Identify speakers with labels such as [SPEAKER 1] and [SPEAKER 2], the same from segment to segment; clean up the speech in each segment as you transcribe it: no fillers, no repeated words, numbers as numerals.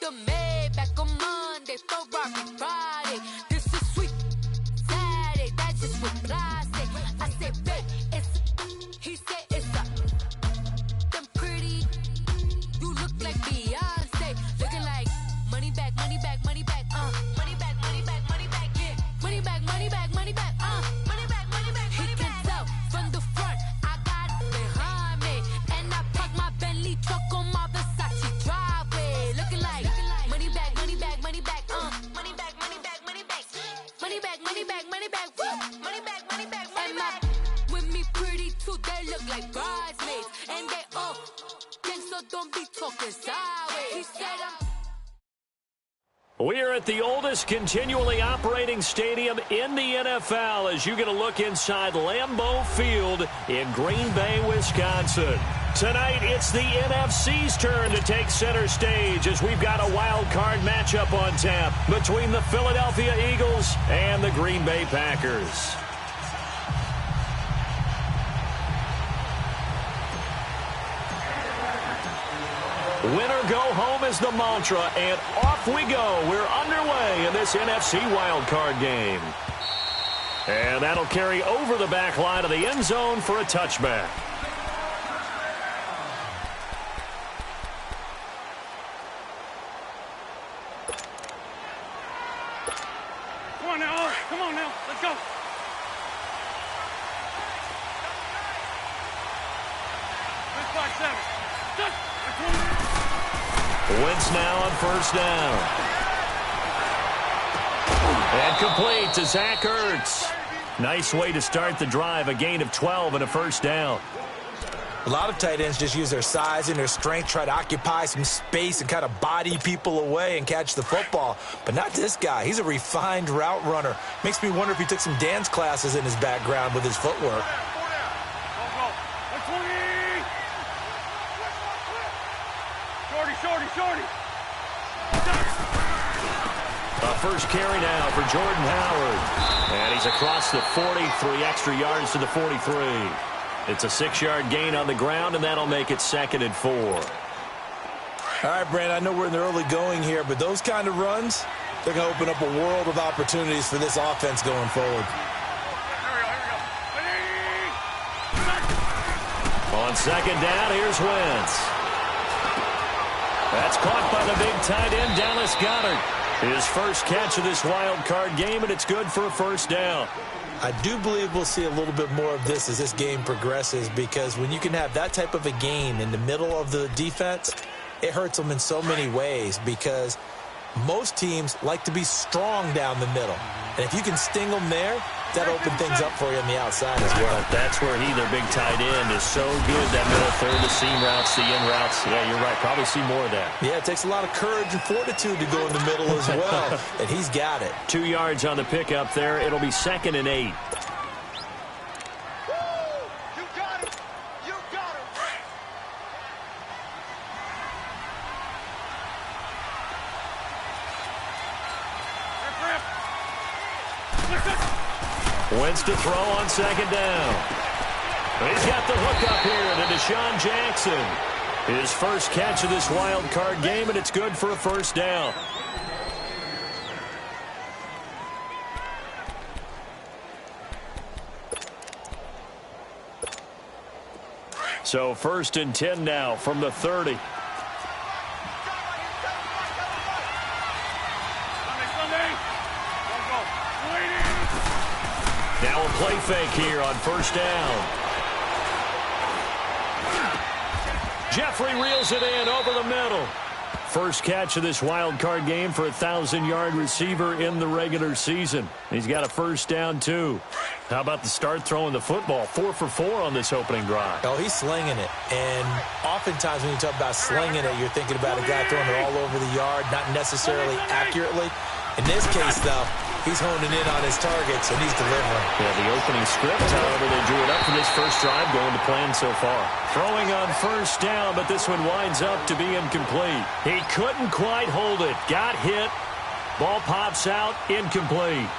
[SPEAKER 1] the Maybach on Monday, Ferrari Friday. This is sweet Saturday, that's just what I say. I say, babe, it's, he said it's a, them pretty, you look like Beyonce, looking like money back, money back, money back, money back, money back, money back, yeah, money back, money back, money back, money back, money back, he can tell from the front, I got it behind me, and I park my Bentley truck on my Versace driveway, looking like money back, money back, money back, money back, money back, money back, money back, money back, money back, money back, money back, money back, with me pretty too, they look like bridesmaids, and they all gang, so don't be talking sideways, he said
[SPEAKER 2] We are at the oldest continually operating stadium in the NFL as you get a look inside Lambeau Field in Green Bay, Wisconsin. Tonight, it's the NFC's turn to take center stage as we've got a wild card matchup on tap between the Philadelphia Eagles and the Green Bay Packers. Winner go home is the mantra, and off we go. We're underway in this NFC wildcard game. And that'll carry over the back line of the end zone for a touchback.
[SPEAKER 3] Come on now, come on now, let's go.
[SPEAKER 2] Wentz now on first down. And complete to Zach Ertz. Nice way to start the drive, a gain of 12 and a first down.
[SPEAKER 4] A lot of tight ends just use their size and their strength, try to occupy some space and kind of body people away and catch the football. But not this guy. He's a refined route runner. Makes me wonder if he took some dance classes in his background with his footwork.
[SPEAKER 3] Shorty.
[SPEAKER 2] First carry now for Jordan Howard. And he's across the 40, 3 extra yards to the 43. It's a 6-yard gain on the ground, and that'll make it 2nd and 4.
[SPEAKER 4] All right, Brand, I know we're in the early going here, but those kind of runs, they're going to open up a world of opportunities for this offense going forward.
[SPEAKER 2] On second down, here's Wentz. That's caught by the big tight end, Dallas Goedert. His first catch of this wild card game, and it's good for a first down.
[SPEAKER 4] I do believe we'll see a little bit more of this as this game progresses, because when you can have that type of a gain in the middle of the defense, it hurts them in so many ways, because most teams like to be strong down the middle. And if you can sting them there, that opens things up for you on the outside as well.
[SPEAKER 2] That's where he, their big tight end, is so good, that middle third, the seam routes, the in routes. Yeah, you're right. Probably see more of that.
[SPEAKER 4] Yeah, it takes a lot of courage and fortitude to go in the middle as well, and he's got it.
[SPEAKER 2] 2 yards on the pickup there. It'll be 2nd and 8. Wentz to throw on second down. He's got the hook up here to Deshaun Jackson. His first catch of this wild card game, and it's good for a first down. So 1st and 10 now from the 30. Now a play fake here on first down. Jeffrey reels it in over the middle. First catch of this wild card game for a 1,000-yard receiver in the regular season. He's got a first down, too. How about the start throwing the football? 4 for 4 on this opening drive.
[SPEAKER 4] Oh, he's slinging it. And oftentimes when you talk about slinging it, you're thinking about a guy throwing it all over the yard, not necessarily accurately. In this case, though, he's honing in on his targets, and he's delivering.
[SPEAKER 2] Yeah, the opening script, however, they drew it up for this first drive, going to plan so far. Throwing on first down, but this one winds up to be incomplete. He couldn't quite hold it. Got hit. Ball pops out, incomplete.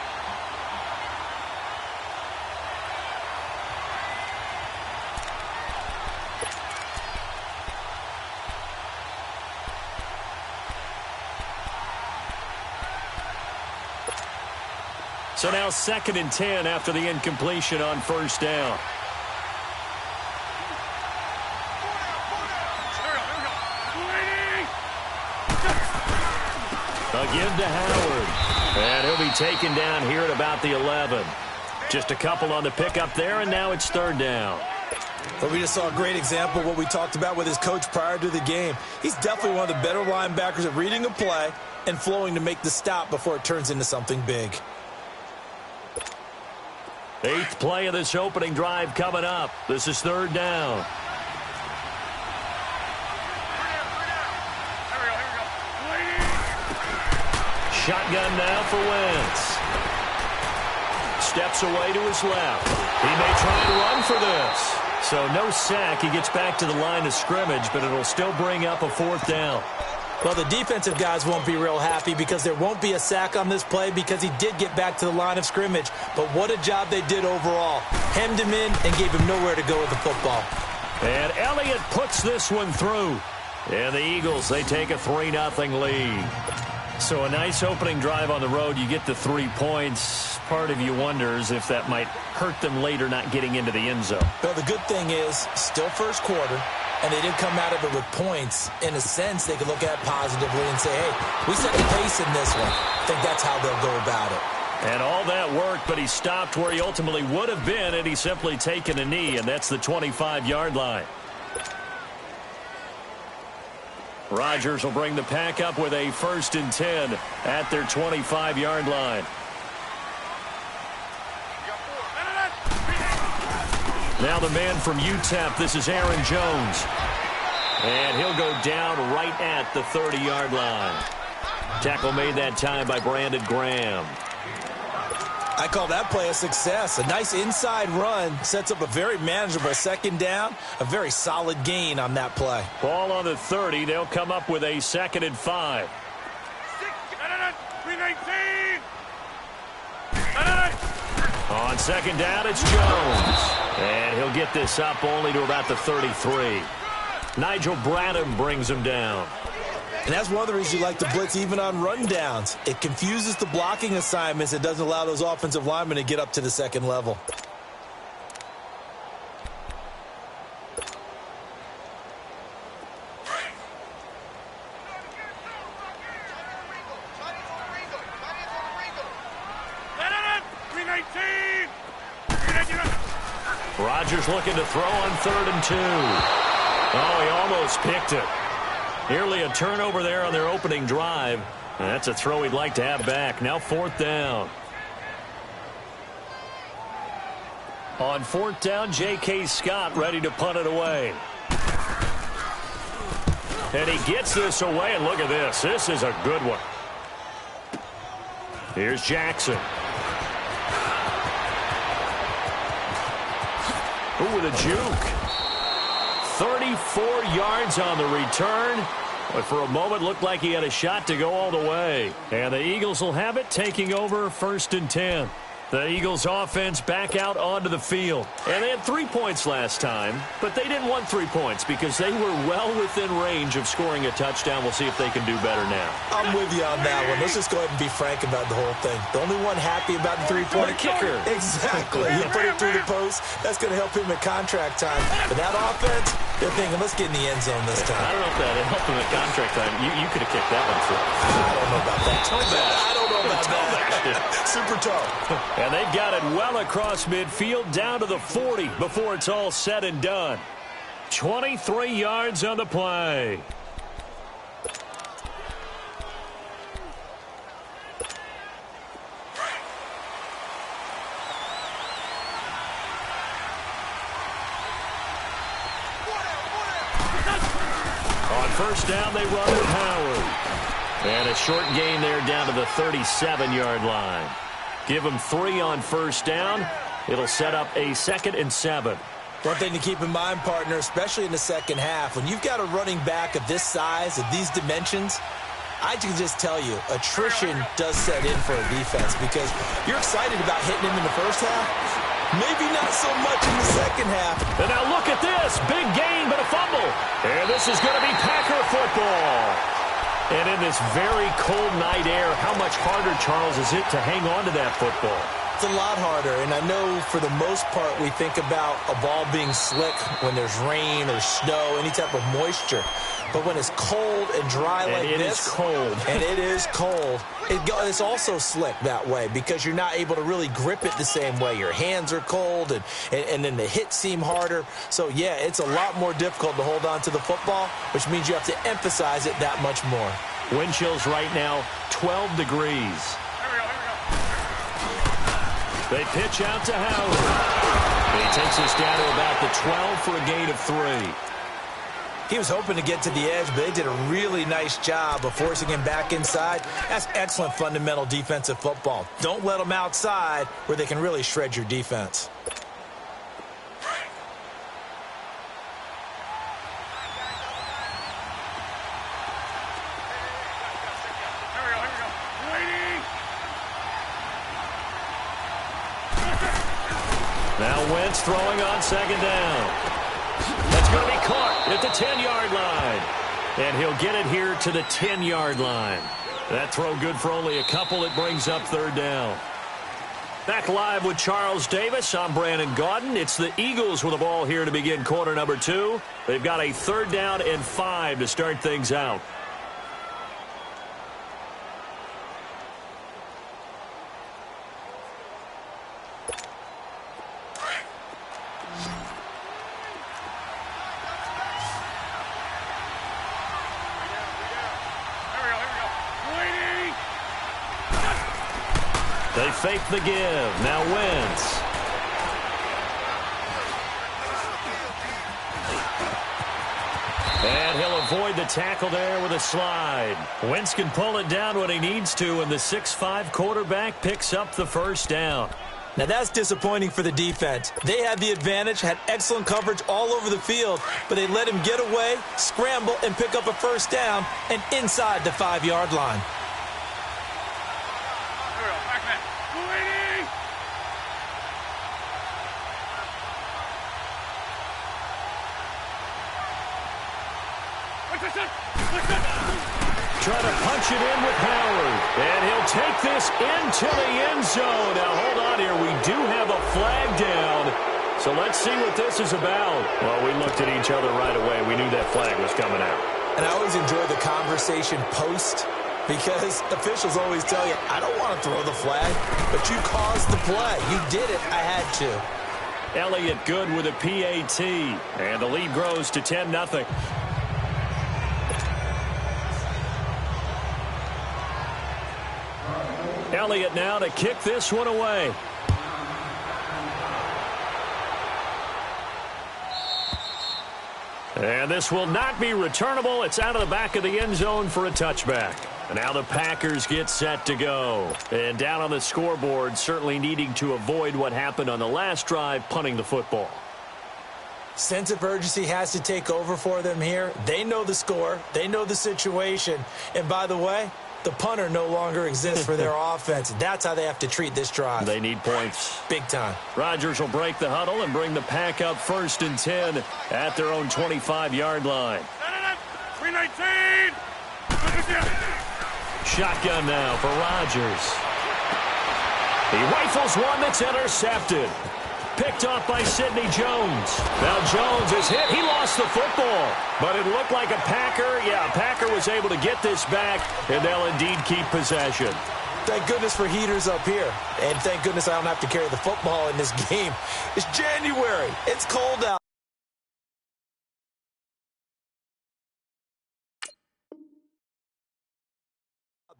[SPEAKER 2] So now 2nd and 10 after the incompletion on first down. Again to Howard. And he'll be taken down here at about the 11. Just a couple on the pickup there, and now it's 3rd down.
[SPEAKER 4] Well, we just saw a great example of what we talked about with his coach prior to the game. He's definitely one of the better linebackers at reading a play and flowing to make the stop before it turns into something big.
[SPEAKER 2] 8th play of this opening drive coming up. This is 3rd down. Shotgun now for Wentz. Steps away to his left. He may try and run for this. So no sack. He gets back to the line of scrimmage, but it'll still bring up a 4th down.
[SPEAKER 4] Well, the defensive guys won't be real happy because there won't be a sack on this play because he did get back to the line of scrimmage. But what a job they did overall. Hemmed him in and gave him nowhere to go with the football.
[SPEAKER 2] And Elliott puts this one through. And the Eagles, they take a 3-0 lead. So a nice opening drive on the road. You get the 3 points. Part of you wonders if that might hurt them later not getting into the end zone.
[SPEAKER 4] Well, the good thing is still first quarter, and they didn't come out of it with points. In a sense, they could look at it positively and say, hey, we set the pace in this one. I think that's how they'll go about it.
[SPEAKER 2] And all that worked, but he stopped where he ultimately would have been, and he's simply taken a knee, and that's the 25-yard line. Rodgers will bring the pack up with a 1st and 10 at their 25-yard line. Now the man from UTEP, this is Aaron Jones. And he'll go down right at the 30-yard line. Tackle made that time by Brandon Graham.
[SPEAKER 4] I call that play a success. A nice inside run sets up a very manageable 2nd down, a very solid gain on that play.
[SPEAKER 2] Ball on the 30. They'll come up with a 2nd and 5. On 2nd down, it's Jones. And he'll get this up only to about the 33. Nigel Bradham brings him down.
[SPEAKER 4] And that's one of the reasons you like to blitz even on rundowns. It confuses the blocking assignments. It doesn't allow those offensive linemen to get up to the 2nd level.
[SPEAKER 2] Rodgers looking to throw on 3rd and 2. Oh, he almost picked it. Nearly a turnover there on their opening drive. And that's a throw he'd like to have back. Now 4th down. On 4th down, J.K. Scott ready to punt it away. And he gets this away, and look at this. This is a good one. Here's Jackson. Ooh, with a juke. 34 yards on the return. But for a moment, looked like he had a shot to go all the way. And the Eagles will have it, taking over 1st and 10. The Eagles offense back out onto the field. And they had 3 points last time, but they didn't want 3 points because they were well within range of scoring a touchdown. We'll see if they can do better now.
[SPEAKER 4] I'm with you on that one. Let's just go ahead and be frank about the whole thing. The only one happy about the 3-point
[SPEAKER 2] kicker.
[SPEAKER 4] Exactly. He put it through the post. That's going to help him at contract time. But that offense, they're thinking, let's get in the end zone this time.
[SPEAKER 2] I don't know if that helped him at contract time. You could have kicked that one, too.
[SPEAKER 4] I don't know about that.
[SPEAKER 2] Toe bash.
[SPEAKER 4] I don't know about that. Super toe.
[SPEAKER 2] And they've got it well across midfield down to the 40 before it's all said and done. 23 yards on the play. On 1st down, they run with Howard. And a short gain there down to the 37-yard line. Give them 3 on 1st down. It'll set up a 2nd and 7.
[SPEAKER 4] One thing to keep in mind, partner, especially in the second half, when you've got a running back of this size, of these dimensions, I can just tell you, attrition does set in for a defense because you're excited about hitting him in the first half. Maybe not so much in the second half.
[SPEAKER 2] And now look at this. Big gain, but a fumble. And this is going to be Packer football. And in this very cold night air, how much harder, Charles, is it to hang on to that football?
[SPEAKER 4] It's a lot harder, and I know for the most part we think about a ball being slick when there's rain or snow, any type of moisture. But when it's cold and dry like this, and it is cold, it's also slick that way because you're not able to really grip it the same way. Your hands are cold, and then the hits seem harder. So, yeah, it's a lot more difficult to hold on to the football, which means you have to emphasize it that much more.
[SPEAKER 2] Wind chills right now, 12 degrees. They pitch out to Howard. He takes us down to about the 12 for a gain of 3.
[SPEAKER 4] He was hoping to get to the edge, but they did a really nice job of forcing him back inside. That's excellent fundamental defensive football. Don't let them outside where they can really shred your defense.
[SPEAKER 2] Now Wentz throwing on second down. That's going to be caught at the 10-yard line. And he'll get it here to the 10-yard line. That throw good for only a couple. It brings up third down. Back live with Charles Davis. I'm Brandon Gaudin. It's the Eagles with the ball here to begin quarter number 2. They've got a 3rd down and 5 to start things out. They fake the give. Now Wentz. And he'll avoid the tackle there with a slide. Wentz can pull it down when he needs to, and the 6'5" quarterback picks up the first down.
[SPEAKER 4] Now that's disappointing for the defense. They had the advantage, had excellent coverage all over the field, but they let him get away, scramble, and pick up a first down, and inside the 5-yard line.
[SPEAKER 2] Trying to punch it in with Howard. And he'll take this into the end zone. Now, hold on here. We do have a flag down. So let's see what this is about. Well, we looked at each other right away. We knew that flag was coming out.
[SPEAKER 4] And I always enjoy the conversation post because officials always tell you, I don't want to throw the flag, but you caused the play. You did it. I had to.
[SPEAKER 2] Elliott good with a PAT. And the lead grows to 10-0. Elliott now to kick this one away. And this will not be returnable. It's out of the back of the end zone for a touchback. And now the Packers get set to go. And down on the scoreboard, certainly needing to avoid what happened on the last drive, punting the football.
[SPEAKER 4] Sense of urgency has to take over for them here. They know the score. They know the situation. And by the way, the punter no longer exists for their offense. That's how they have to treat this drive.
[SPEAKER 2] They need points.
[SPEAKER 4] Big time.
[SPEAKER 2] Rodgers will break the huddle and bring the Pack up 1st and 10 at their own 25-yard line.
[SPEAKER 3] 319.
[SPEAKER 2] Shotgun now for Rodgers. He rifles one that's intercepted. Picked off by Sidney Jones. Now Jones is hit. He lost the football. But it looked like a Packer. Yeah, a Packer was able to get this back, and they'll indeed keep possession.
[SPEAKER 4] Thank goodness for heaters up here. And thank goodness I don't have to carry the football in this game. It's January. It's cold out.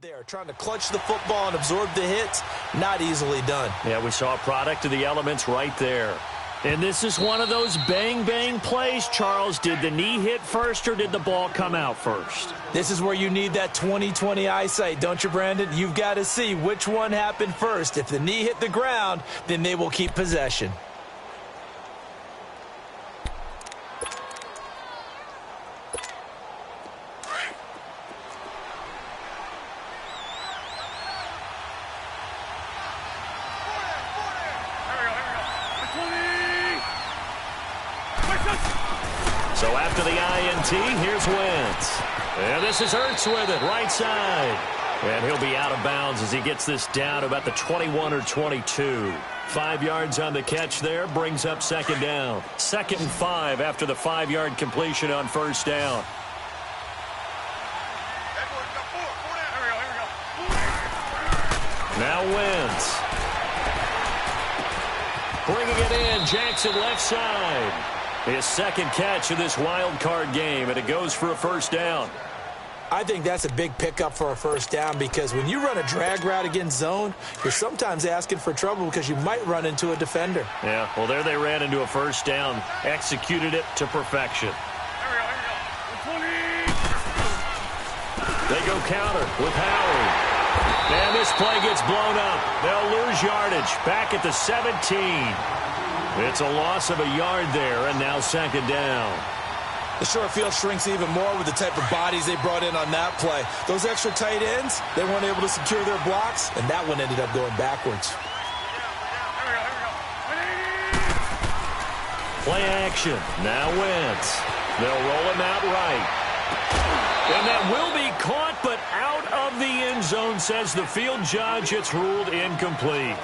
[SPEAKER 4] There, trying to clutch the football and absorb the hits, not easily done.
[SPEAKER 2] Yeah, we saw a product of the elements right there. And this is one of those bang-bang plays, Charles. Did the knee hit first or did the ball come out first?
[SPEAKER 4] This is where you need that 20/20 eyesight, don't you, Brandon? You've got to see which one happened first. If the knee hit the ground, then they will keep possession.
[SPEAKER 2] So after the INT, here's Wentz. And this is Ertz with it, right side. And he'll be out of bounds as he gets this down about the 21 or 22. 5 yards on the catch there, brings up second down. 2nd and 5 after the 5-yard completion on first down. Now Wentz. Bringing it in, Jackson left side. His second catch of this wild card game, and it goes for a first down.
[SPEAKER 4] I think that's a big pickup for a first down because when you run a drag route against zone, you're sometimes asking for trouble because you might run into a defender.
[SPEAKER 2] Yeah, well, there they ran into a first down, executed it to perfection. They go counter with Howard. And this play gets blown up. They'll lose yardage back at the 17. It's a loss of a yard there, and now second down.
[SPEAKER 4] The short field shrinks even more with the type of bodies they brought in on that play. Those extra tight ends, they weren't able to secure their blocks, and that one ended up going backwards.
[SPEAKER 2] Play action. Now Wentz. They'll roll him out right. And that will be caught, but out of the end zone, says the field judge. It's ruled incomplete.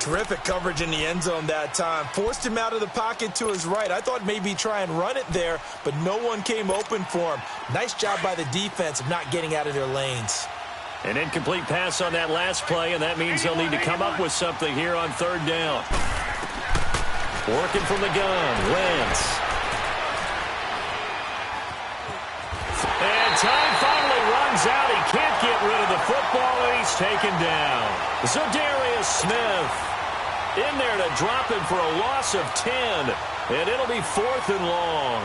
[SPEAKER 4] Terrific coverage in the end zone that time. Forced him out of the pocket to his right. I thought maybe try and run it there, but no one came open for him. Nice job by the defense of not getting out of their lanes.
[SPEAKER 2] An incomplete pass on that last play, and that means they'll need to come up with something here on third down. Working from the gun, Wentz. And time finally runs out. He can't get rid of the football, and he's taken down. Zadarius Smith in there to drop him for a loss of 10, and it'll be 4th and long.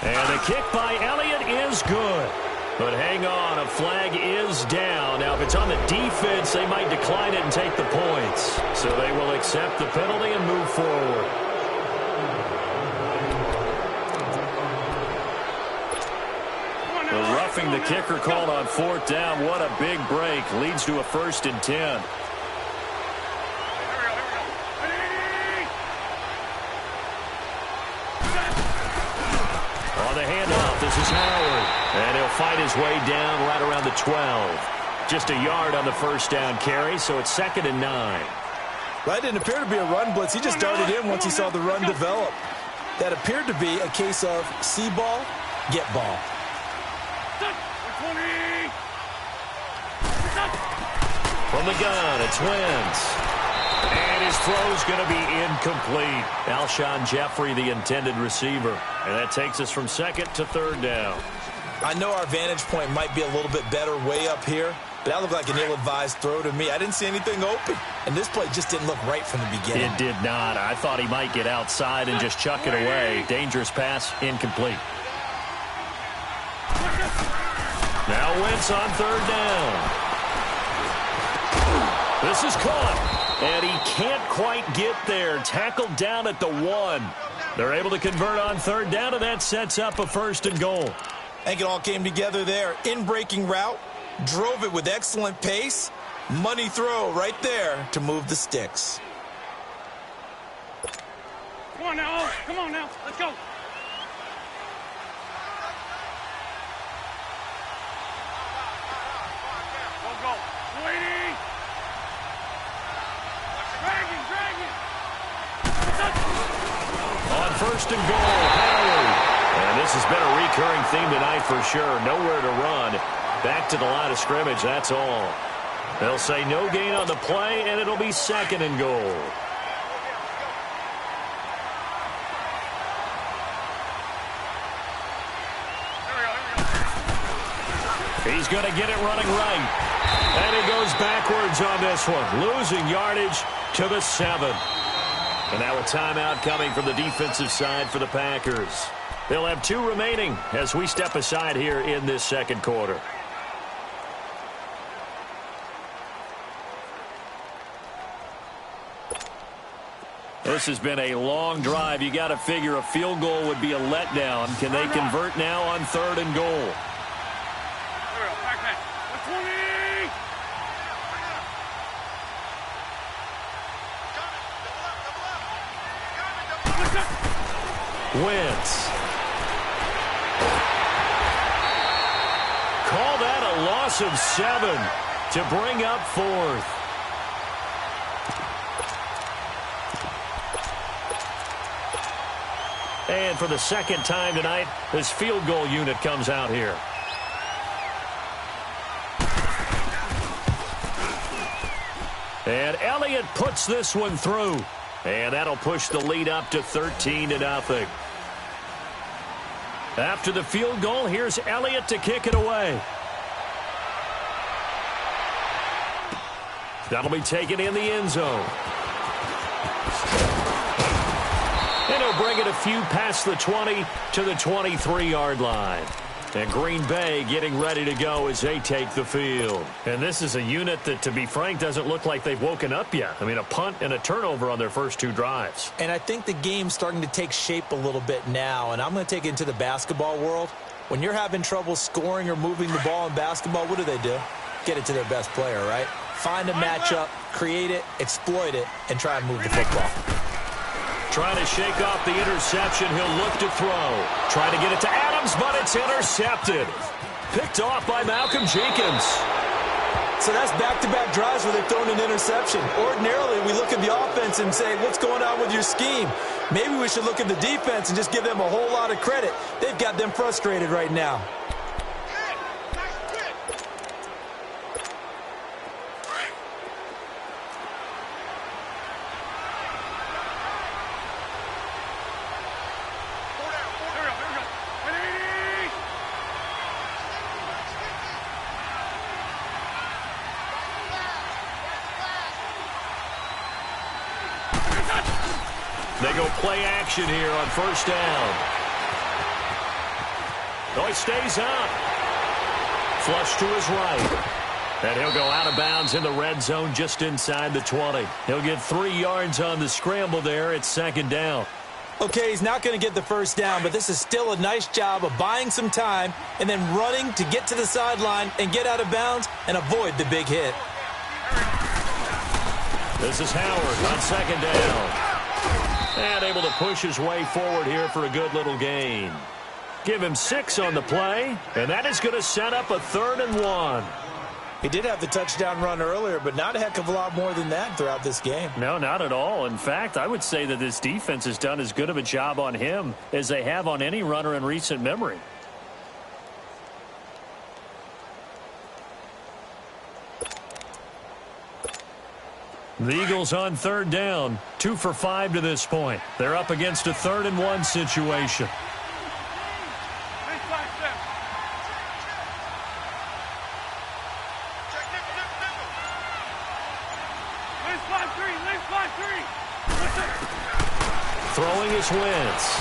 [SPEAKER 2] And the kick by Elliott is good. But hang on, a flag is down. Now, if it's on the defense, they might decline it and take the points. So they will accept the penalty and move forward. The roughing the kicker called on 4th down. What a big break. Leads to a 1st and 10. On the handoff, this is Howard. And he'll fight his way down right around the 12. Just a yard on the first down carry, so it's 2nd and 9.
[SPEAKER 4] That didn't appear to be a run blitz. He just darted in once he saw the run develop. That appeared to be a case of see ball, get ball.
[SPEAKER 2] From the gun, it's Wentz. And his throw's going to be incomplete. Alshon Jeffrey, the intended receiver. And that takes us from 2nd to 3rd down.
[SPEAKER 4] I know our vantage point might be a little bit better way up here, but that looked like an ill-advised throw to me. I didn't see anything open, and this play just didn't look right from the beginning.
[SPEAKER 2] It did not. I thought he might get outside and just chuck it away. Dangerous pass, incomplete. Now Wentz on 3rd down. This is caught, and he can't quite get there. Tackled down at the 1. They're able to convert on 3rd down, and that sets up a 1st and goal.
[SPEAKER 4] I think it all came together there. In-breaking route, drove it with excellent pace. Money throw right there to move the sticks.
[SPEAKER 3] Come on now, come on now, let's go. Go. Waiting. Drag him.
[SPEAKER 2] On 1st and goal, Howard. And this has been a recurring theme tonight for sure. Nowhere to run. Back to the line of scrimmage, that's all. They'll say no gain on the play, and it'll be 2nd and goal. He's going to get it running right. And he goes backwards on this one, losing yardage to the 7. And now a timeout coming from the defensive side for the Packers. They'll have 2 remaining as we step aside here in this 2nd quarter. This has been a long drive. You got to figure a field goal would be a letdown. Can they convert now on 3rd and goal? Wentz. Call that a loss of 7 to bring up 4th. And for the second time tonight, this field goal unit comes out here. And Elliott puts this one through. And that'll push the lead up to 13-0. After the field goal, here's Elliott to kick it away. That'll be taken in the end zone. And he'll bring it a few past the 20 to the 23-yard line. And Green Bay getting ready to go as they take the field. And this is a unit that, to be frank, doesn't look like they've woken up yet. I mean, a punt and a turnover on their first 2 drives.
[SPEAKER 4] And I think the game's starting to take shape a little bit now. And I'm going to take it into the basketball world. When you're having trouble scoring or moving the ball in basketball, what do? Get it to their best player, right? Find a matchup, create it, exploit it, and try and move the football.
[SPEAKER 2] Trying to shake off the interception. He'll look to throw. Trying to get it to Adams, but it's intercepted. Picked off by Malcolm Jenkins.
[SPEAKER 4] So that's back-to-back drives where they've thrown an interception. Ordinarily, we look at the offense and say, what's going on with your scheme? Maybe we should look at the defense and just give them a whole lot of credit. They've got them frustrated right now.
[SPEAKER 2] They go play action here on first down. Oh, he stays up. Flush to his right. And he'll go out of bounds in the red zone just inside the 20. He'll get 3 yards on the scramble there. It's second down.
[SPEAKER 4] Okay, he's not going to get the first down, but this is still a nice job of buying some time and then running to get to the sideline and get out of bounds and avoid the big hit.
[SPEAKER 2] This is Howard on second down. And able to push his way forward here for a good little gain. Give him 6 on the play, and that is going to set up a 3rd and 1.
[SPEAKER 4] He did have the touchdown run earlier, but not a heck of a lot more than that throughout this game.
[SPEAKER 2] No, not at all. In fact, I would say that this defense has done as good of a job on him as they have on any runner in recent memory. The Eagles on 3rd down, 2 for 5 to this point. They're up against a 3rd and 1 situation. Throwing is Wentz.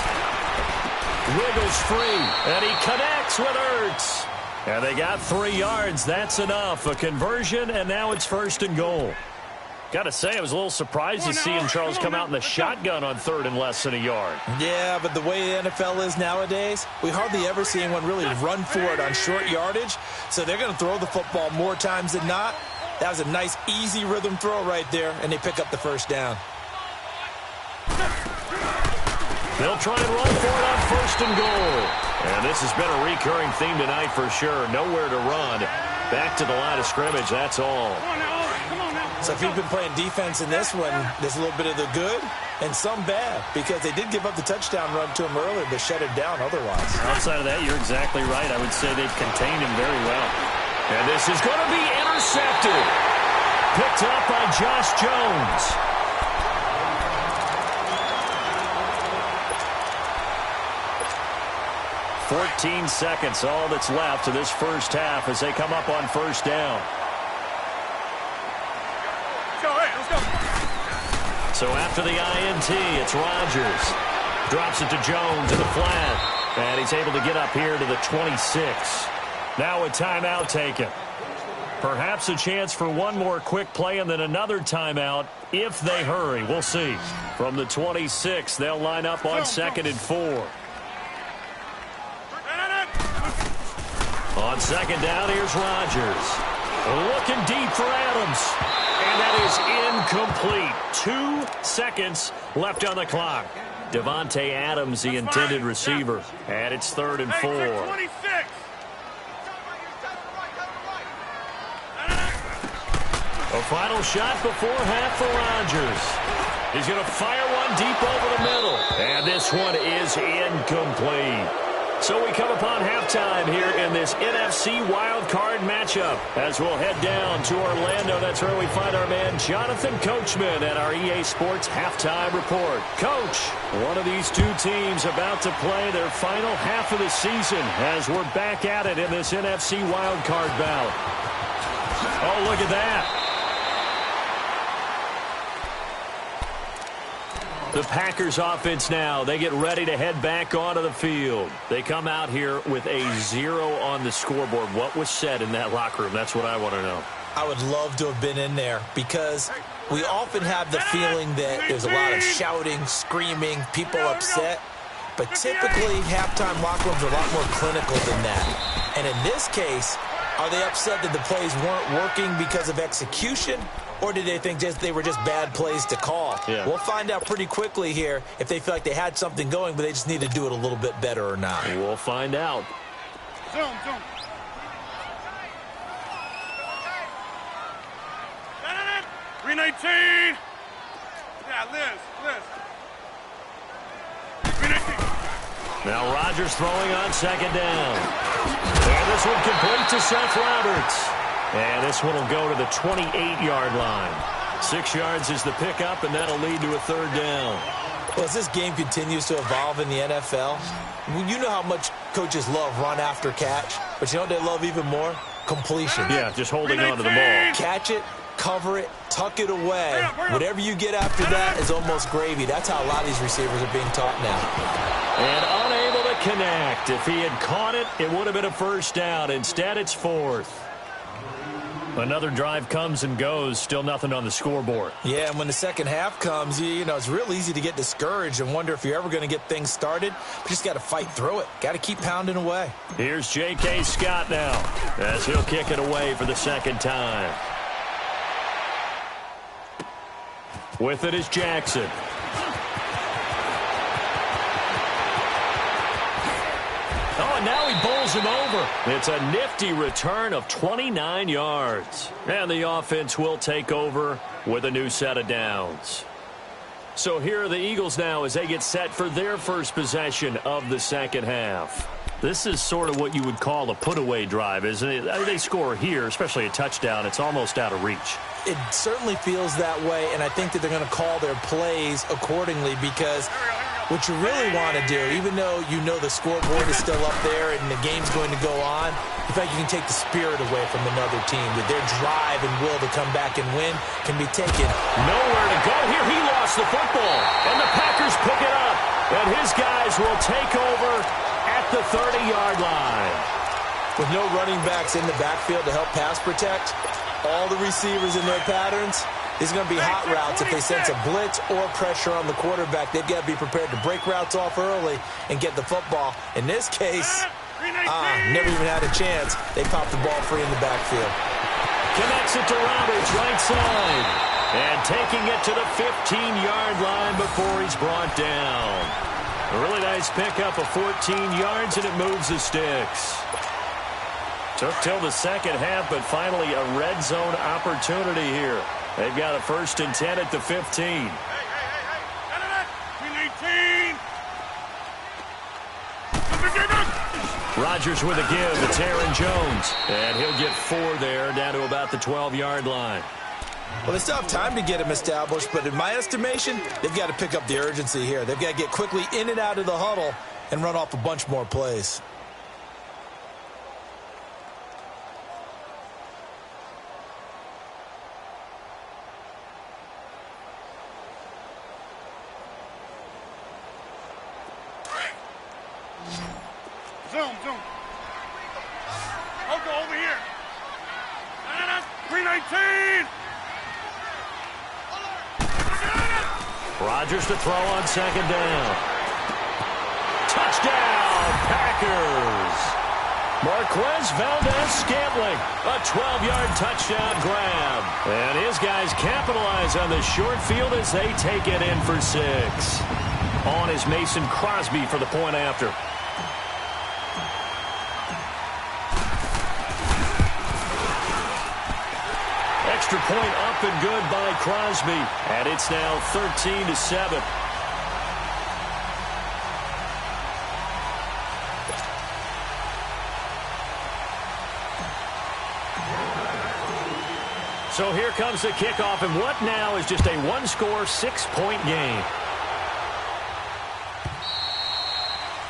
[SPEAKER 2] Wiggles free, and he connects with Ertz. And they got 3 yards. That's enough. A conversion, and now it's 1st and goal. Got to say, I was a little surprised to see him, Charles, come out in the shotgun on 3rd and less than a yard.
[SPEAKER 4] Yeah, but the way the NFL is nowadays, we hardly ever see anyone really run for it on short yardage. So they're going to throw the football more times than not. That was a nice, easy rhythm throw right there, and they pick up the first down.
[SPEAKER 2] They'll try and run for it on 1st and goal. And this has been a recurring theme tonight for sure. Nowhere to run. Back to the line of scrimmage, that's all.
[SPEAKER 4] So if you've been playing defense in this one, there's a little bit of the good and some bad, because they did give up the touchdown run to him earlier, but shut it down otherwise.
[SPEAKER 2] Outside of that, you're exactly right. I would say they've contained him very well. And this is going to be intercepted. Picked up by Josh Jones. "14 seconds, all that's left to this first half as they come up on first down. So after the INT, it's Rodgers. Drops it to Jones in the flat. And he's able to get up here to the 26. Now a timeout taken. Perhaps a chance for one more quick play and then another timeout if they hurry. We'll see. From the 26, they'll line up on 2nd and 4. On 2nd down, here's Rodgers. Looking deep for Adams. And that is incomplete. 2 seconds left on the clock. Devontae Adams, the intended receiver. And it's 3rd and 4. A final shot before half for Rodgers. He's going to fire one deep over the middle. And this one is incomplete. So we come upon halftime here in this NFC wildcard matchup as we'll head down to Orlando. That's where we find our man Jonathan Coachman at our EA Sports Halftime Report. Coach, one of these two teams about to play their final half of the season as we're back at it in this NFC wildcard bout. Oh, look at that. The Packers offense now, they get ready to head back onto the field. They come out here with a 0 on the scoreboard. What was said in that locker room? That's what I want to know. I would love to have been in there because we often have the feeling that there's a lot of shouting, screaming, people upset. But typically, halftime locker rooms are a lot more clinical than that. And in this case, are they upset that the plays weren't working because of execution? Or did they think they were just bad plays to call? Yeah. We'll find out pretty quickly here if they feel like they had something going, but they just need to do it a little bit better or not. We'll find out.
[SPEAKER 3] Zoom. 319. Yeah, Liz. 319.
[SPEAKER 2] Now Rodgers throwing on 2nd down. And this one complete to Seth Roberts. And this one will go to the 28-yard line. 6 yards is the pickup, and that'll lead to a 3rd down.
[SPEAKER 4] Well, as this game continues to evolve in the NFL, you know how much coaches love run after catch, but you know what they love even more? Completion.
[SPEAKER 2] Yeah, just holding on to the ball.
[SPEAKER 4] Catch it, cover it, tuck it away. Whatever you get after that is almost gravy. That's how a lot of these receivers are being taught now.
[SPEAKER 2] And unable to connect. If he had caught it, it would have been a 1st down. Instead, it's 4th. Another drive comes and goes, still nothing on the scoreboard. Yeah, and when the second half comes, you know, it's real easy to get discouraged and wonder if you're ever going to get things started. But you just got to fight through it. Got to keep pounding away. Here's J.K. Scott now as he'll kick it away for the 2nd time. With it is Jackson. Oh, and now he bowls him over. It's a nifty return of 29 yards. And the offense will take over with a new set of downs. So here are the Eagles now as they get set for their first possession of the second half. This is sort of what you would call a put-away drive, isn't it? They score here, especially a touchdown. It's almost out of reach. It certainly feels that way, and I think that they're going to call their plays accordingly because what you really want to do, even though you know the scoreboard is still up there and the game's going to go on, you feel like you can take the spirit away from another team, that their drive and will to come back and win can be taken. Nowhere to go here. He lost the football, and the Packers pick it up, and his guys will take over at the 30-yard line. With no running backs in the backfield to help pass protect, all the receivers in their patterns, these are going to be hot routes. If they sense a blitz or pressure on the quarterback, they've got to be prepared to break routes off early and get the football. In this case, never even had a chance. They popped the ball free in the backfield. Connects it to Roberts, right side. And taking it to the 15-yard line before he's brought down. A really nice pickup of 14 yards, and it moves the sticks. Took till the second half, but finally a red zone opportunity here. They've got a 1st and 10 at the 15.
[SPEAKER 3] Hey.
[SPEAKER 2] Rodgers with a give. It's Aaron Jones. And he'll get 4 there, down to about the 12-yard line.
[SPEAKER 4] Well, they still have time to get him established, but in my estimation, they've got to pick up the urgency here. They've got to get quickly in and out of the huddle and run off a bunch more plays.
[SPEAKER 3] Zoom. I'll go over here. 319.
[SPEAKER 2] Rodgers to throw on 2nd down. Touchdown, Packers. Marquez Valdez-Scantling, a 12-yard touchdown grab. And his guys capitalize on the short field as they take it in for 6. On is Mason Crosby for the point after. Extra point up and good by Crosby. And it's now 13-7. So here comes the kickoff, and what now is just a one-score, 6-point game.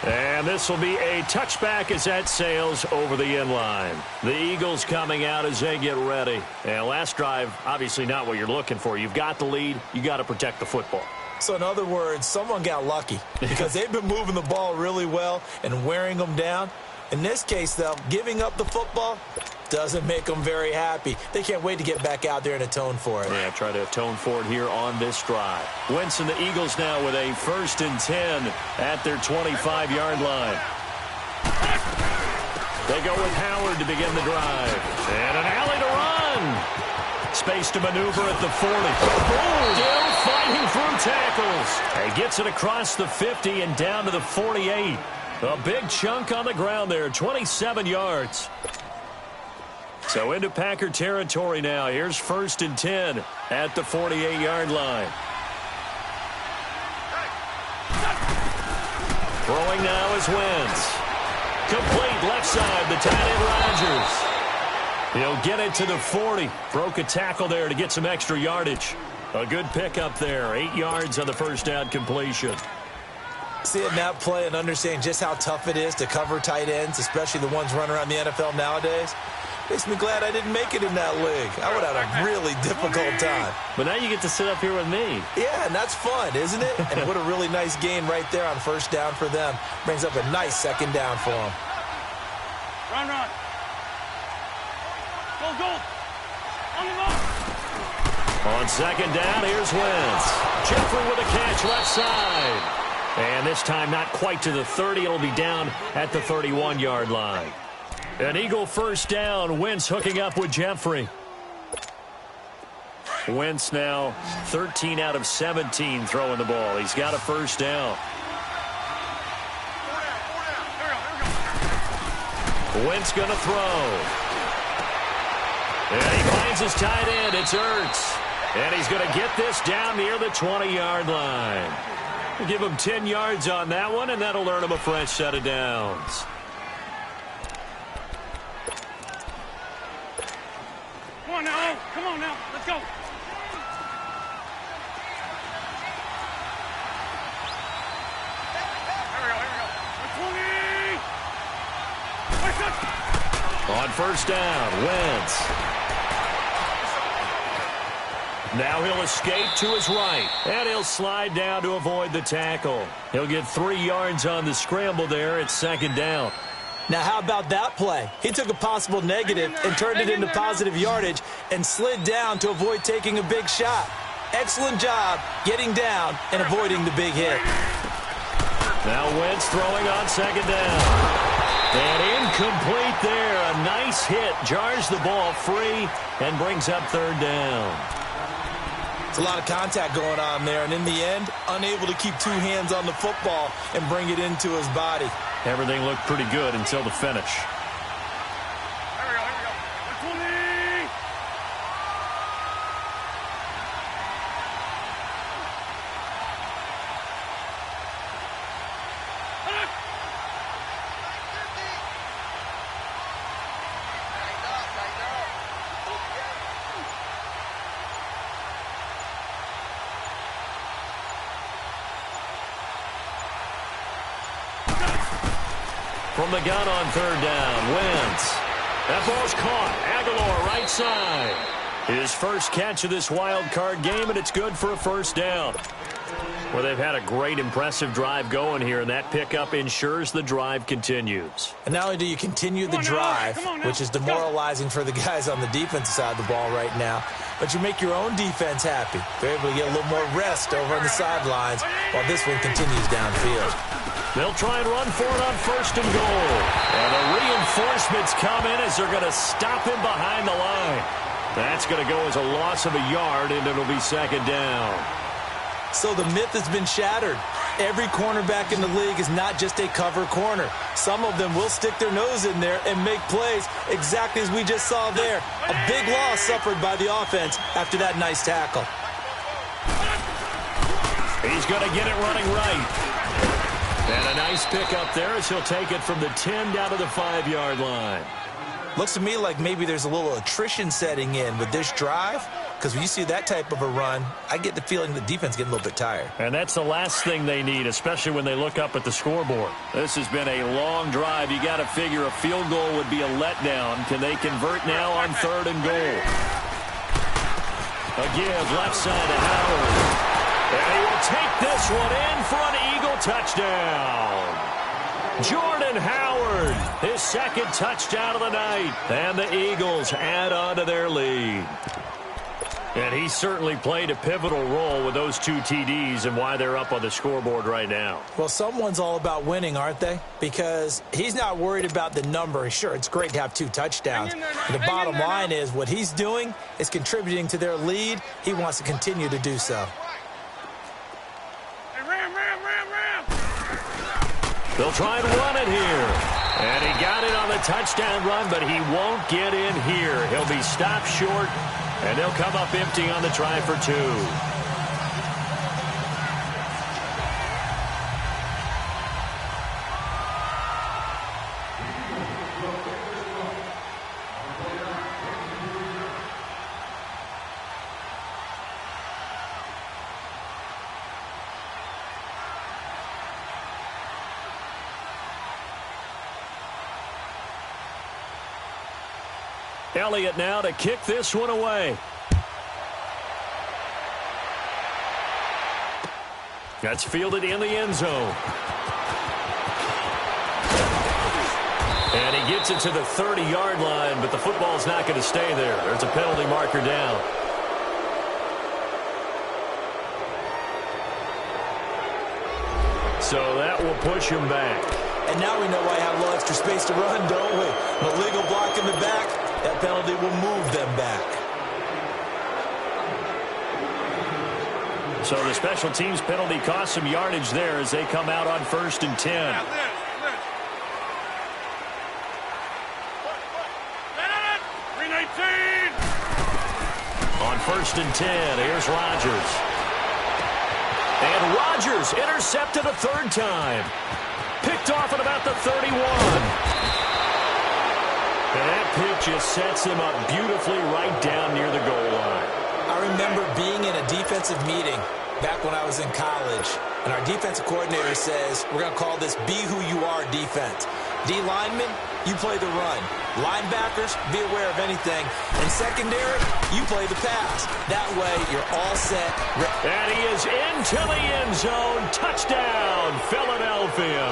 [SPEAKER 2] And this will be a touchback as that sails over the end line. The Eagles coming out as they get ready. And last drive, obviously not what you're looking for. You've got the lead. You got to protect the football.
[SPEAKER 4] So in other words, someone got lucky because they've been moving the ball really well and wearing them down. In this case, though, giving up the football doesn't make them very happy. They can't wait to get back out there and atone for it.
[SPEAKER 2] Yeah, try to atone for it here on this drive. Wentz and the Eagles now with a 1st and 10 at their 25-yard line. They go with Howard to begin the drive. And an alley to run. Space to maneuver at the 40. Still fighting through tackles. He gets it across the 50 and down to the 48. A big chunk on the ground there, 27 yards. So into Packer territory now. Here's 1st and 10 at the 48-yard line. Throwing now is Wentz. Complete left side, the tight end Rodgers. He'll get it to the 40. Broke a tackle there to get some extra yardage. A good pickup there. 8 yards on the first down completion.
[SPEAKER 4] Seeing that play and understanding just how tough it is to cover tight ends, especially the ones running around the NFL nowadays, makes me glad I didn't make it in that league. I would have had a really difficult time.
[SPEAKER 2] But now you get to sit up here with me.
[SPEAKER 4] Yeah, and that's fun, isn't it? And what a really nice gain right there on 1st down for them. Brings up a nice 2nd down for them.
[SPEAKER 3] Run. Go. On the mark.
[SPEAKER 2] On 2nd down, here's Wentz. Jeffrey with a catch left side. And this time not quite to the 30. It'll be down at the 31-yard line. An Eagle 1st down. Wentz hooking up with Jeffrey. Wentz now 13 out of 17 throwing the ball. He's got a 1st down. Wentz going to throw. And he finds his tight end. It's Ertz. And he's going to get this down near the 20-yard line. We'll give him 10 yards on that one, and that'll earn him a fresh set of downs.
[SPEAKER 3] Come on now. Let's go.
[SPEAKER 2] On 1st down, Wentz. Now he'll escape to his right, and he'll slide down to avoid the tackle. He'll get 3 yards on the scramble there at 2nd down.
[SPEAKER 4] Now, how about that play? He took a possible negative and turned it into positive yardage and slid down to avoid taking a big shot. Excellent job getting down and avoiding the big hit.
[SPEAKER 2] Now Wentz throwing on 2nd down. And incomplete there. A nice hit. Jars the ball free and brings up 3rd down.
[SPEAKER 4] It's a lot of contact going on there, and in the end, unable to keep 2 hands on the football and bring it into his body.
[SPEAKER 2] Everything looked pretty good until the finish.
[SPEAKER 3] Here we go.
[SPEAKER 2] From the gun on 3rd down, Wentz. That ball's caught. Aguilar right side. His first catch of this wild card game, and it's good for a 1st down. Well, they've had a great, impressive drive going here, and that pickup ensures the drive continues.
[SPEAKER 4] And not only do you continue the drive, which is demoralizing for the guys on the defensive side of the ball right now, but you make your own defense happy. They're able to get a little more rest over on the sidelines while this one continues downfield.
[SPEAKER 2] They'll try and run for it on 1st and goal. And the reinforcements come in as they're going to stop him behind the line. That's going to go as a loss of a yard, and it'll be 2nd down.
[SPEAKER 4] So the myth has been shattered. every cornerback in the league is not just a cover corner. Some of them will stick their nose in there and make plays exactly as we just saw there. A big loss suffered by the offense after that nice tackle.
[SPEAKER 2] He's going to get it running right. And a nice pickup there as he'll take it from the 10 down to the 5-yard line.
[SPEAKER 4] Looks to me like maybe there's a little attrition setting in with this drive, because when you see that type of a run, I get the feeling the defense getting a little bit tired.
[SPEAKER 2] And that's the last thing they need, especially when they look up at the scoreboard. This has been a long drive. You got to figure a field goal would be a letdown. Can they convert now on 3rd and goal? A give left side to Howard. And he will take this one in for an Eagle touchdown. Jordan Howard, his 2nd touchdown of the night. And the Eagles add on to their lead. And he certainly played a pivotal role with those 2 TDs and why they're up on the scoreboard right now.
[SPEAKER 4] Well, someone's all about winning, aren't they? Because he's not worried about the number. Sure, it's great to have 2 touchdowns. The bottom line is what he's doing is contributing to their lead. He wants to continue to do so.
[SPEAKER 2] They'll try and run it here. And he got it on the touchdown run, but he won't get in here. He'll be stopped short, and they'll come up empty on the try for 2. Elliott now to kick this one away. That's fielded in the end zone. And he gets it to the 30-yard line, but the football's not going to stay there. There's a penalty marker down. So that will push him back.
[SPEAKER 4] And now we know why I have a little extra space to run, don't we? An illegal block in the back. That penalty will move them back.
[SPEAKER 2] So the special teams penalty cost some yardage there as they come out on 1st and 10. On 1st and 10, here's Rodgers. And Rodgers intercepted a 3rd time. Picked off at about the 31. And that pick just sets him up beautifully right down near the goal line.
[SPEAKER 4] I remember being in a defensive meeting back when I was in college, and our defensive coordinator says, we're going to call this Be Who You Are defense. D linemen, you play the run. Linebackers, be aware of anything. And secondary, you play the pass. That way, you're all set.
[SPEAKER 2] And he is into the end zone. Touchdown, Philadelphia.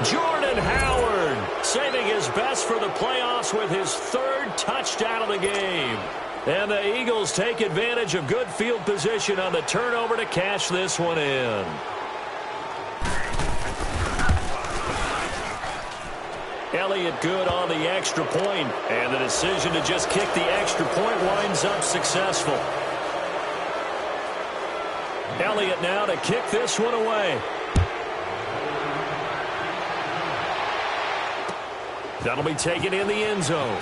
[SPEAKER 2] Jordan Howard saving his best for the playoffs with his 3rd touchdown of the game. And the Eagles take advantage of good field position on the turnover to cash this one in. Elliott good on the extra point, and the decision to just kick the extra point winds up successful. Elliott now to kick this one away. That'll be taken in the end zone.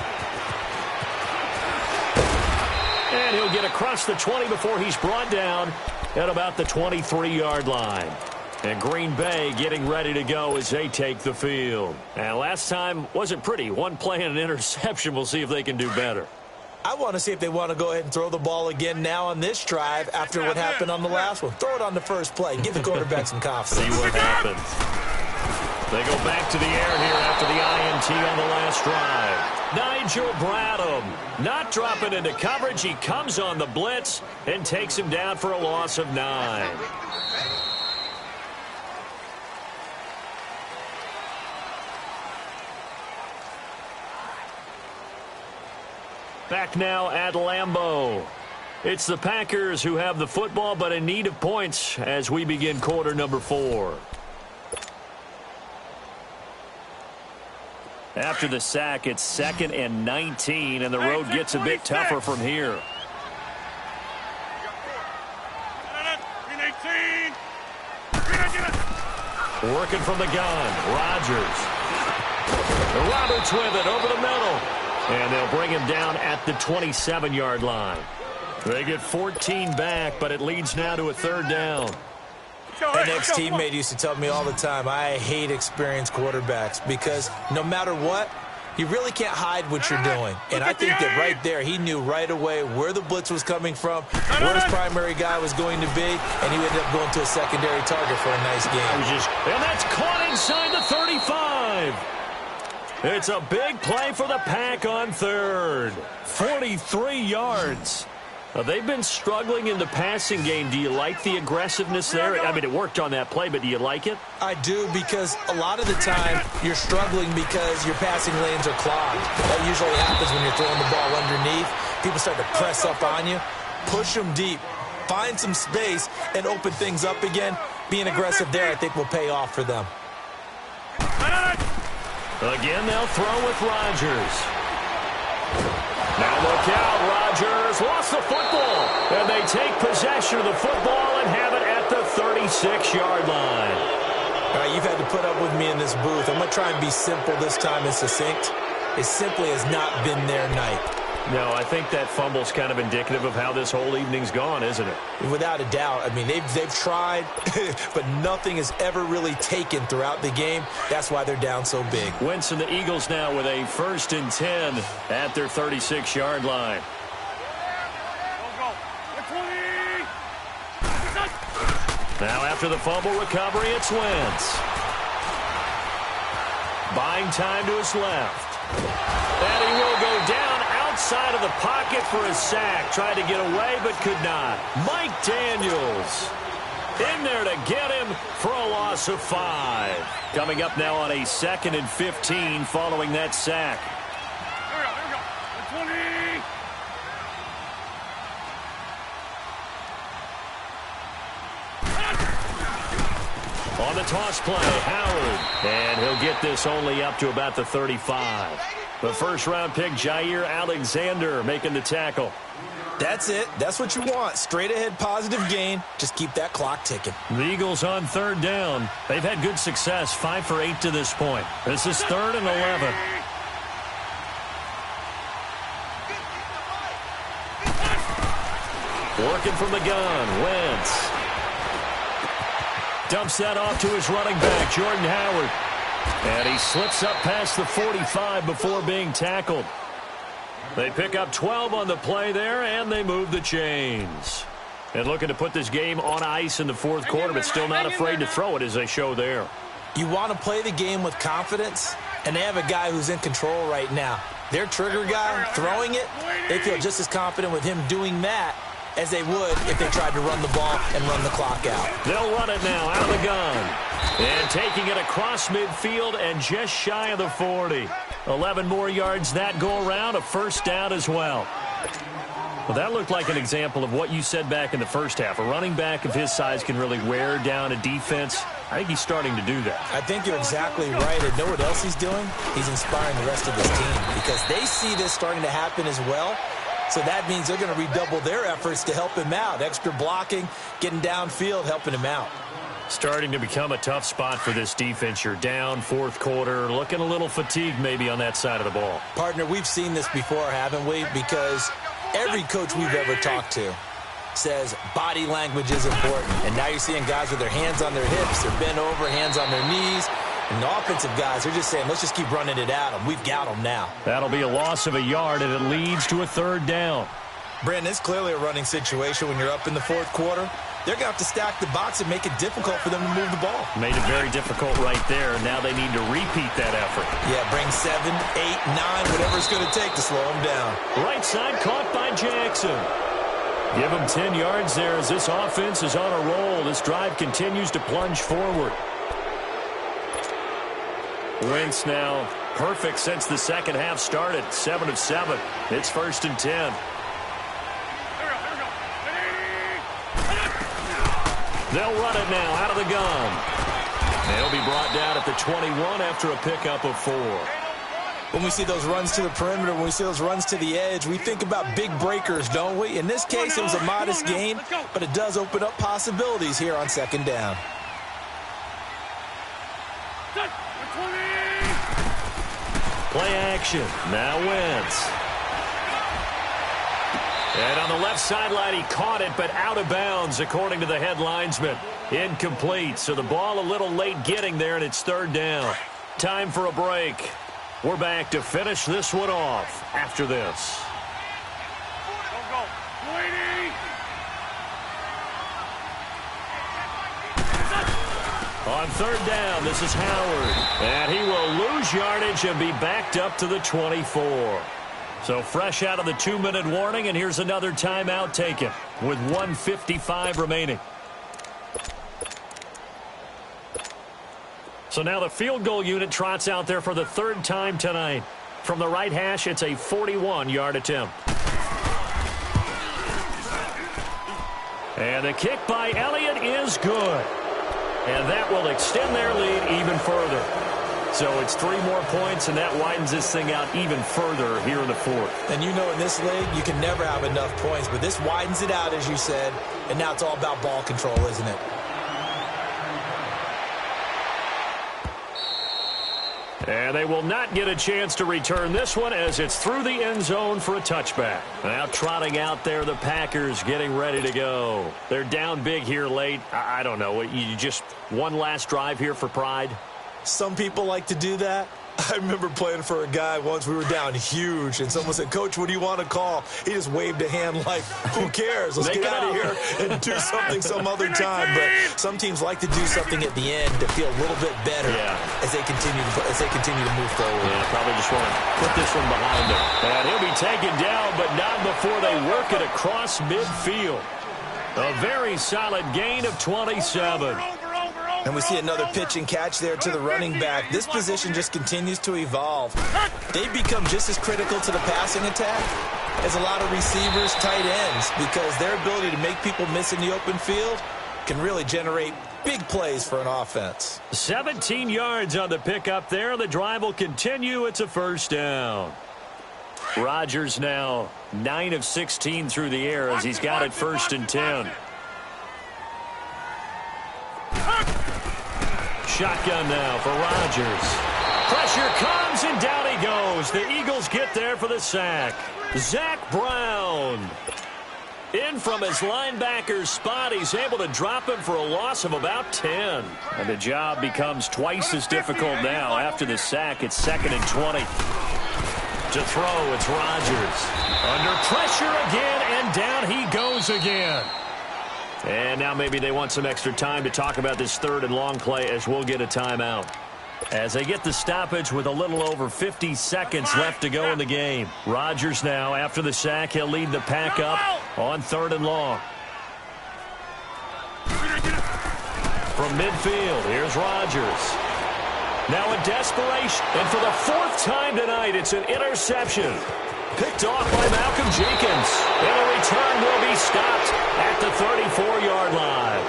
[SPEAKER 2] And he'll get across the 20 before he's brought down at about the 23-yard line. And Green Bay getting ready to go as they take the field. And last time wasn't pretty. One play and an interception. We'll see if they can do better.
[SPEAKER 4] I want to see if they want to go ahead and throw the ball again now on this drive after what happened on the last one. Throw it on the first play. Give the quarterback some confidence.
[SPEAKER 2] See what happens. They go back to the air here after the INT on the last drive. Nigel Bradham not dropping into coverage. He comes on the blitz and takes him down for a loss of 9. Back now at Lambeau. It's the Packers who have the football but in need of points as we begin quarter number 4. After the sack, it's 2nd and 19, and the road gets a bit tougher from here. Working from the gun, Rodgers. Roberts with it over the middle. And they'll bring him down at the 27-yard line. They get 14 back, but it leads now to a third down.
[SPEAKER 4] An ex-teammate used to tell me all the time, I hate experienced quarterbacks because no matter what, you really can't hide what you're doing. And I think that right there, he knew right away where the blitz was coming from, where his primary guy was going to be, and he ended up going to a secondary target for a nice game.
[SPEAKER 2] And that's caught inside the 35. It's a big play for the Pack on third. 43 yards. They've been struggling in the passing game. Do you like the aggressiveness there? I mean, it worked on that play, but do you like it?
[SPEAKER 4] I do, because a lot of the time you're struggling because your passing lanes are clogged. That usually happens when you're throwing the ball underneath. People start to press up on you. Push them deep. Find some space and open things up again. Being aggressive there, I think, will pay off for them.
[SPEAKER 2] Again, they'll throw with Rodgers. Now look out, Rodgers lost the football. And they take possession of the football and have it at the 36-yard line.
[SPEAKER 4] All right, you've had to put up with me in this booth. I'm going to try and be simple this time and succinct. It simply has not been their night.
[SPEAKER 2] No, I think that fumble's kind of indicative of how this whole evening's gone, isn't it?
[SPEAKER 4] Without a doubt. I mean, they've tried, but nothing has ever really taken throughout the game. That's why they're down so big.
[SPEAKER 2] Wentz and the Eagles now with a 1st and 10 at their 36-yard line. Now after the fumble recovery, it's Wentz. Buying time to his left. And he will go down outside of the pocket for a sack. Tried to get away, but could not. Mike Daniels in there to get him for a loss of 5. Coming up now on a 2nd and 15 following that sack.
[SPEAKER 3] Here we go. 20.
[SPEAKER 2] On the toss play, Howard. And he'll get this only up to about the 35. The first-round pick, Jair Alexander, making the tackle.
[SPEAKER 4] That's it. That's what you want. Straight-ahead positive gain. Just keep that clock ticking.
[SPEAKER 2] The Eagles on 3rd down. They've had good success, 5 for 8 to this point. This is 3rd and 11. Working from the gun, Wentz. Dumps that off to his running back, Jordan Howard. And he slips up past the 45 before being tackled. They pick up 12 on the play there, and they move the chains. And looking to put this game on ice in the 4th quarter, but still not afraid to throw it as they show there.
[SPEAKER 4] You want to play the game with confidence, and they have a guy who's in control right now. Their trigger guy throwing it, they feel just as confident with him doing that as they would if they tried to run the ball and run the clock out.
[SPEAKER 2] They'll run it now out of the gun. And taking it across midfield and just shy of the 40. 11 more yards that go around, a 1st down as well. Well, that looked like an example of what you said back in the first half. A running back of his size can really wear down a defense. I think he's starting to do that.
[SPEAKER 4] I think you're exactly right. And know what else he's doing? He's inspiring the rest of his team because they see this starting to happen as well. So that means they're going to redouble their efforts to help him out. Extra blocking, getting downfield, helping him out.
[SPEAKER 2] Starting to become a tough spot for this defense. You're down 4th quarter, looking a little fatigued maybe on that side of the ball.
[SPEAKER 4] Partner, we've seen this before, haven't we? Because every coach we've ever talked to says body language is important. And now you're seeing guys with their hands on their hips, they're bent over, hands on their knees. And the offensive guys are just saying, let's just keep running it at them. We've got them now.
[SPEAKER 2] That'll be a loss of a yard, and it leads to a 3rd down.
[SPEAKER 4] Brandon, it's clearly a running situation when you're up in the 4th quarter. They're going to have to stack the box and make it difficult for them to move the ball.
[SPEAKER 2] Made it very difficult right there. Now they need to repeat that effort.
[SPEAKER 4] Yeah, bring 7, 8, 9, whatever it's going to take to slow them down.
[SPEAKER 2] Right side caught by Jackson. Give him 10 yards there as this offense is on a roll. This drive continues to plunge forward. Wentz now perfect since the 2nd half started. 7 of 7. It's 1st and 10. They'll run it now out of the gun. They'll be brought down at the 21 after a pickup of 4.
[SPEAKER 4] When we see those runs to the perimeter, when we see those runs to the edge, we think about big breakers, don't we? In this case, it was a modest gain, but it does open up possibilities here on 2nd down.
[SPEAKER 2] Play action. Now Wentz. And on the left sideline, he caught it, but out of bounds, according to the head linesman. Incomplete, so the ball a little late getting there, and it's third down. Time for a break. We're back to finish this one off after this.
[SPEAKER 3] Go. Waiting.
[SPEAKER 2] On third down, this is Howard. And he will lose yardage and be backed up to the 24. So fresh out of the 2-minute warning, and here's another timeout taken with 1:55 remaining. So now the field goal unit trots out there for the third time tonight. From the right hash, it's a 41-yard attempt. And the kick by Elliott is good. And that will extend their lead even further. So it's 3 more points, and that widens this thing out even further here in the fourth.
[SPEAKER 4] And you know, in this league, you can never have enough points, but this widens it out, as you said, and now it's all about ball control, isn't it?
[SPEAKER 2] And they will not get a chance to return this one as it's through the end zone for a touchback. Now trotting out there, the Packers getting ready to go. They're down big here late. I don't know. You just one last drive here for pride?
[SPEAKER 4] Some people like to do that. I remember playing for a guy once. We were down huge, and someone said, "Coach, what do you want to call?" He just waved a hand like, "Who cares? Let's get out of here and do something some other time." But some teams like to do something at the end to feel a little bit better as they continue to move forward.
[SPEAKER 2] Yeah, probably just want to put this one behind them. And he'll be taken down, but not before they work it across midfield. A very solid gain of 27.
[SPEAKER 4] And we see another pitch and catch there to the running back. This position just continues to evolve. They become just as critical to the passing attack as a lot of receivers, tight ends, because their ability to make people miss in the open field can really generate big plays for an offense.
[SPEAKER 2] 17 yards on the pickup there. The drive will continue. It's a first down. Rodgers now 9 of 16 through the air as he's got it 1st and 10. Shotgun now for Rodgers. Pressure comes, and down he goes. The Eagles get there for the sack. Zach Brown. In from his linebacker's spot. He's able to drop him for a loss of about 10. And the job becomes twice as difficult now. After the sack, it's 2nd and 20. To throw, it's Rodgers. Under pressure again, and down he goes again. And now maybe they want some extra time to talk about this 3rd and long play as we'll get a timeout. As they get the stoppage with a little over 50 seconds left to go in the game. Rodgers now, after the sack, he'll lead the pack up on 3rd and long. From midfield, here's Rodgers. Now in desperation, and for the 4th time tonight, it's an interception. Picked off by Malcolm Jenkins. And the return will be stopped at the 34-yard line.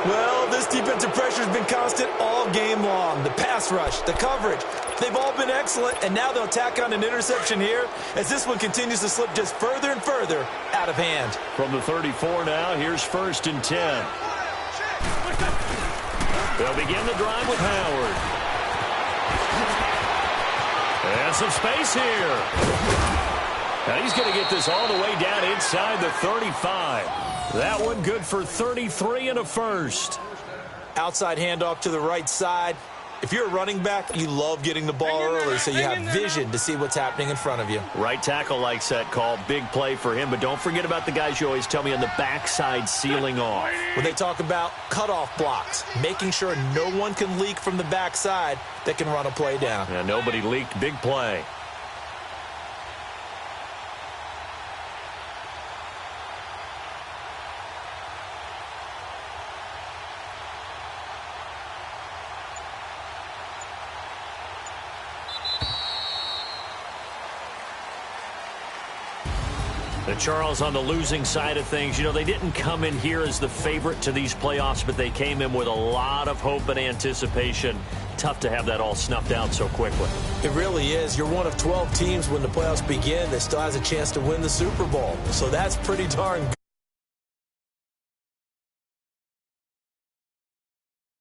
[SPEAKER 4] Well, this defensive pressure has been constant all game long. The pass rush, the coverage, they've all been excellent, and now they'll tack on an interception here as this one continues to slip just further and further out of hand.
[SPEAKER 2] From the 34 now, here's 1st and 10. They'll begin the drive with Howard. And some space here. Now he's going to get this all the way down inside the 35. That one good for 33 and a first.
[SPEAKER 4] Outside handoff to the right side. If you're a running back, you love getting the ball early so you have vision to see what's happening in front of you.
[SPEAKER 2] Right tackle likes that call. Big play for him. But don't forget about the guys you always tell me on the backside sealing off.
[SPEAKER 4] When they talk about cutoff blocks, making sure no one can leak from the backside that can run a play down.
[SPEAKER 2] Yeah, nobody leaked. Big play. And Charles, on the losing side of things, you know, they didn't come in here as the favorite to these playoffs, but they came in with a lot of hope and anticipation. Tough to have that all snuffed out so quickly.
[SPEAKER 4] It really is. You're one of 12 teams when the playoffs begin that still has a chance to win the Super Bowl. So that's pretty darn good.